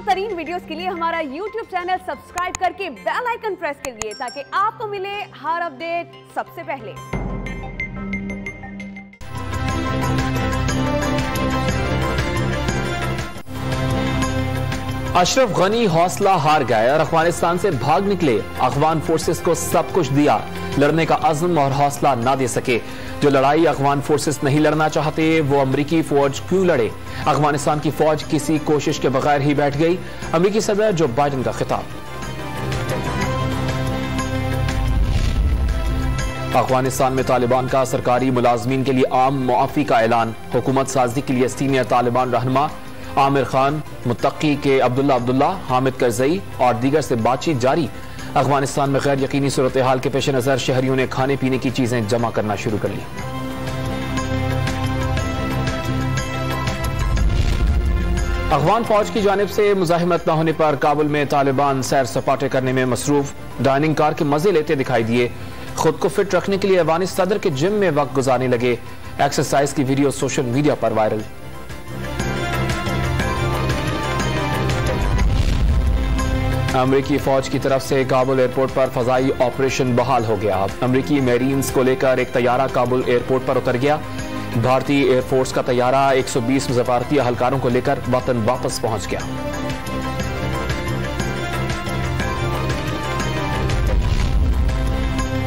तरीन वीडियोस के लिए हमारा YouTube चैनल सब्सक्राइब करके बेल आइकन प्रेस करिए ताकि आपको मिले हर अपडेट सबसे पहले। अशरफ गनी हौसला हार गए और अफगानिस्तान से भाग निकले। अफगान फोर्सेस को सब कुछ दिया, लड़ने का अज़्म और हौसला ना दे सके। जो लड़ाई अफगान फोर्सेस नहीं लड़ना चाहते वो अमरीकी फौज क्यों लड़े? अफगानिस्तान की फौज किसी कोशिश के बगैर ही बैठ गई। अमरीकी सदर जो बाइडेन का खिताब। अफगानिस्तान में तालिबान का सरकारी मुलाजमीन के लिए आम मुआफी का ऐलान। हुकूमत साजी के लिए सीनियर तालिबान रहनुमा आमिर खान, मुत्तकी के अब्दुल्ला, हामिद करजई और दीगर से बातचीत जारी। अफगानिस्तान में गैर यकीनी सूरत हाल के पेश नजर शहरियों ने खाने पीने की चीजें जमा करना शुरू कर ली। अफगान फौज की जानिब से मुजाहिमत न होने पर काबुल में तालिबान सैर सपाटे करने में मसरूफ। डाइनिंग कार के मजे लेते दिखाई दिए। खुद को फिट रखने के लिए अफगानी सदर के जिम में वक्त गुजारने लगे। एक्सरसाइज की वीडियो सोशल मीडिया पर वायरल। अमरीकी फौज की तरफ से काबुल एयरपोर्ट पर फजाई ऑपरेशन बहाल हो गया। अमरीकी मेरीन्स को लेकर एक तैयारा काबुल एयरपोर्ट पर उतर गया। भारतीय एयरफोर्स का तैयारा 120 सफारती अहलकारों को लेकर वतन वापस पहुंच गया।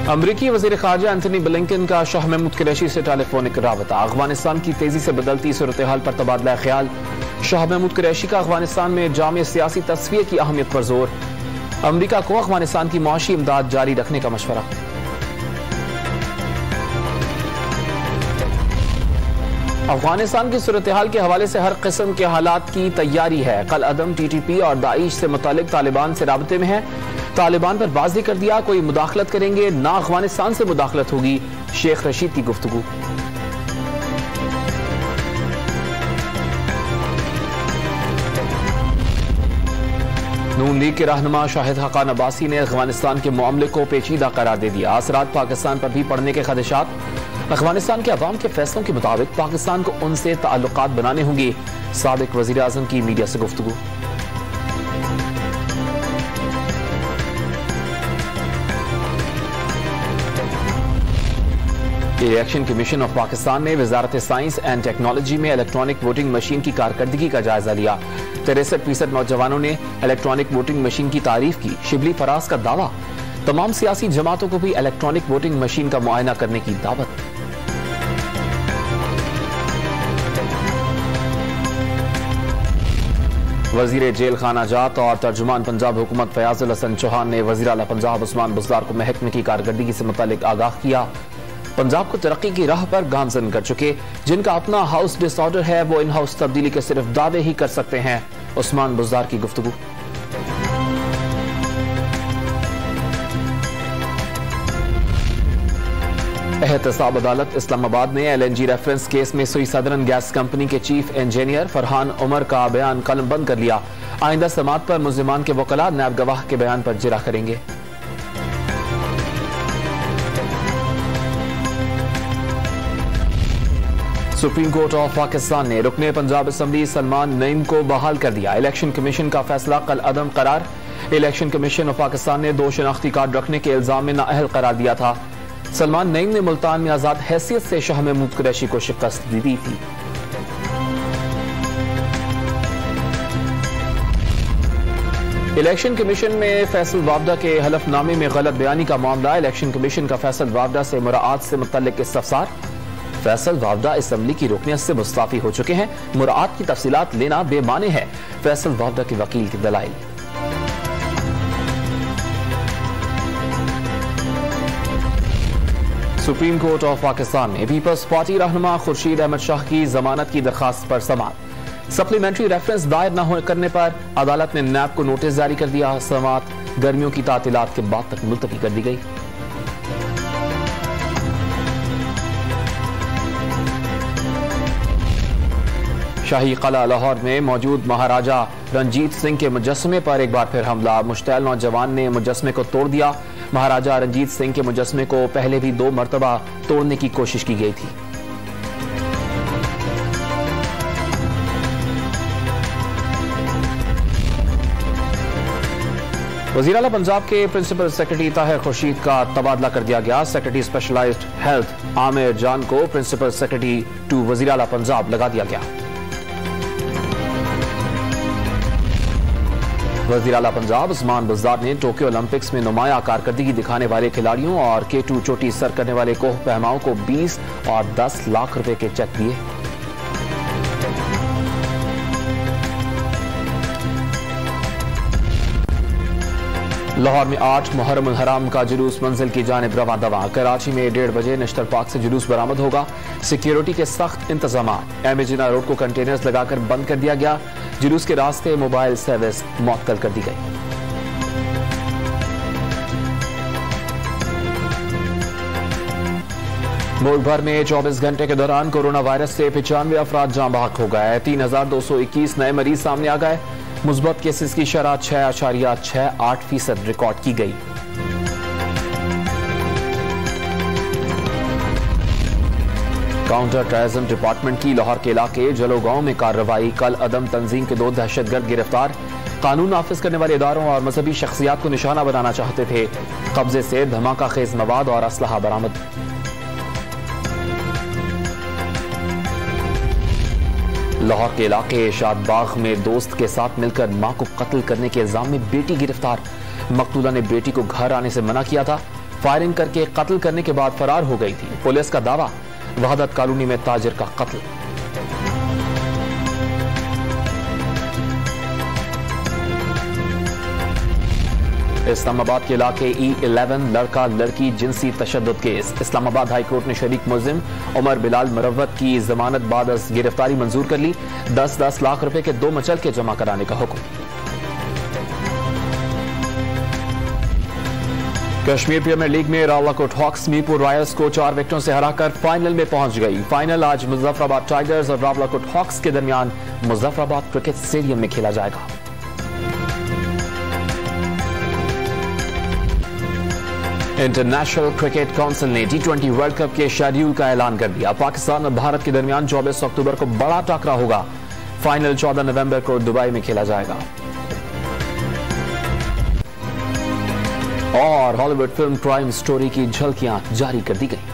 अमरीकी वजीर खारजा एंथनी ब्लिंकन का शाह महमूद कुरैशी से टेलीफोनिक राबता। अफगानिस्तान की तेजी से बदलती सूरत हाल पर तबादला ख्याल। शाह महमूद कुरैशी का अफगानिस्तान में जामे सियासी तस्वीर की अहमियत पर जोर। अमरीका को अफगानिस्तान की मुआशी इमदाद जारी रखने का मशवरा। अफगानिस्तान की सूरत हाल के हवाले से हर किस्म के हालात की तैयारी है। कल अदम TTP और दाइश से मुतालिक तालिबान से राबते में है। तालिबान पर वाज़ेह कर दिया कोई मुदाखलत करेंगे ना अफगानिस्तान से मुदाखलत होगी। शेख रशीद की गुफ्तगू। नून लीग के रहनुमा शाहिद हकान अब्बासी ने अफगानिस्तान के मामले को पेचीदा करार दे दिया। असरात पाकिस्तान पर भी पड़ने के खदशात। अफगानिस्तान के अवाम के फैसलों के मुताबिक पाकिस्तान को उनसे ताल्लुकात बनाने होंगे। साबिक वजीर आजम की मीडिया से गुफ्तगू। इलेक्शन कमीशन ऑफ पाकिस्तान ने वजारत साइंस एंड टेक्नोलॉजी में इलेक्ट्रॉनिक वोटिंग मशीन की कारकर्दगी का जायजा लिया। 63% नौजवानों ने इलेक्ट्रॉनिक वोटिंग मशीन की तारीफ की। शिबली फराज का दावा। तमाम सियासी जमातों को भी इलेक्ट्रॉनिक वोटिंग मशीन का मुआयना करने की दावत। वजीर जेल खाना जात और तर्जुमान पंजाब हुकूमत फयाजुल हसन चौहान ने वजीर आला पंजाब उस्मान बुज़दार को महकमे की कारकर्दगी से मुतालिक आगाह किया। पंजाब को तरक्की की राह पर गामजन कर चुके जिनका अपना हाउस डिसऑर्डर है वो इन हाउस तब्दीली के सिर्फ दावे ही कर सकते हैं। उस्मान बुज़दार की गुफ्तगू। एहतसाब अदालत इस्लामाबाद ने LNG रेफरेंस केस में सुई सदरन गैस कंपनी के चीफ इंजीनियर फरहान उमर का बयान कलमबंद कर लिया। आइंदा समात पर मुल्जिमान के वकला नायब गवाह के बयान पर जिरा करेंगे। सुप्रीम कोर्ट ऑफ पाकिस्तान ने रुकने पंजाब असम्बली सलमान नईम को बहाल कर दिया। इलेक्शन कमीशन का फैसला कल अदम करार। इलेक्शन कमीशन ऑफ पाकिस्तान ने 2 शनाख्ती कार्ड रखने के इल्जाम में नाअहल करार दिया था। सलमान नईम ने मुल्तान में आजाद हैसियत से शाह महमूद कुरैशी को शिकस्त दी थी। इलेक्शन कमीशन में फैसल वावदा के हलफनामे में गलत बयानी का मामला। इलेक्शन कमीशन का फैसल वावदा से मुराआत से मुतल्लिक इस्तफसार। फैसल वावदा असम्बली की रुकनियत से मुस्ताफी हो चुके हैं। मुराआत की तफसीलात लेना बेमाने है। फैसल वावदा के वकील की दलाइल। सुप्रीम कोर्ट ऑफ पाकिस्तान ने पीपल्स पार्टी रहनुमा खुर्शीद अहमद शाह की जमानत की दरखास्त पर समाअत। सप्लीमेंट्री रेफरेंस दायर न करने पर अदालत ने नैब को नोटिस जारी कर दिया। समाअत गर्मियों की तातीलात के बाद तक मुलतवी कर दी गई। शाही कला लाहौर में मौजूद महाराजा रंजीत सिंह के मुजस्मे पर एक बार फिर हमला। मुश्तैल नौजवान ने मुजस्मे को तोड़ दिया। महाराजा रंजीत सिंह के मुजस्मे को पहले भी 2 मरतबा तोड़ने की कोशिश की गई थी। वज़ीर आला पंजाब के प्रिंसिपल सेक्रेटरी ताहिर खुर्शीद का तबादला कर दिया गया। सेक्रेटरी स्पेशलाइज्ड हेल्थ आमिर जान को प्रिंसिपल सेक्रेटरी टू वज़ीर आला पंजाब लगा दिया गया। वज़ीर आला पंजाब उस्मान बज़दार ने टोक्यो ओलंपिक्स में नुमाया कारकर्दगी दिखाने वाले खिलाड़ियों और K2 चोटी सर करने वाले कोह पहमाओं को 20 और 10 लाख रुपए के चेक दिए। लाहौर में 8 मुहर्रम हराम का जुलूस मंजिल की जानिब रवा दवा। कराची में 1:30 बजे नेशनल पार्क से जुलूस बरामद होगा। सिक्योरिटी के सख्त इंतजाम। एम ए जिना रोड को कंटेनर्स लगाकर बंद कर दिया गया। जुलूस के रास्ते मोबाइल सर्विस मुअत्तल कर दी गई। मुल्क भर में 24 घंटे के दौरान कोरोना वायरस से 95 अफराद जाँ बहक हो गए। 3221 नए मरीज सामने आ गए। मुस्बत केसेस की शरह 6.68% रिकॉर्ड की गई। काउंटर टेररिज्म डिपार्टमेंट की लाहौर के इलाके जलो गांव में कार्रवाई। कल अदम तंजीम के 2 दहशतगर्द गिरफ्तार। कानून नाफिज करने वाले इदारों और मजहबी शख्सियात को निशाना बनाना चाहते थे। कब्जे से धमाका खेज मवाद और असलहा बरामद। लाहौर के इलाके शादबाग में दोस्त के साथ मिलकर मां को कत्ल करने के इल्जाम में बेटी गिरफ्तार। मकतूला ने बेटी को घर आने से मना किया था। फायरिंग करके कत्ल करने के बाद फरार हो गई थी। पुलिस का दावा, वहदत कॉलोनी में ताजिर का कत्ल। इस्लामाबाद के इलाके E11 लड़का लड़की जिनसी तशद्दुद केस। इस्लामाबाद हाई कोर्ट ने शरीक मुल्जिम उमर बिलाल मुरव्वत की जमानत बाद गिरफ्तारी मंजूर कर ली। 10-10 लाख रुपए के 2 मचल के जमा कराने का हुक्म। कश्मीर प्रीमियर लीग में रावलाकोट हॉक्स मीरपुर रॉयल्स को 4 विकेटों से हराकर फाइनल में पहुंच गई। फाइनल आज मुजफ्फराबाद टाइगर्स और रावलाकोट हॉक्स के दरमियान मुजफ्फराबाद क्रिकेट स्टेडियम में खेला जाएगा। इंटरनेशनल क्रिकेट काउंसिल ने T20 वर्ल्ड कप के शेड्यूल का ऐलान कर दिया। पाकिस्तान और भारत के दरमियान 24 अक्टूबर को बड़ा टकरा होगा। फाइनल 14 नवंबर को दुबई में खेला जाएगा। और हॉलीवुड फिल्म क्राइम स्टोरी की झलकियां जारी कर दी गई।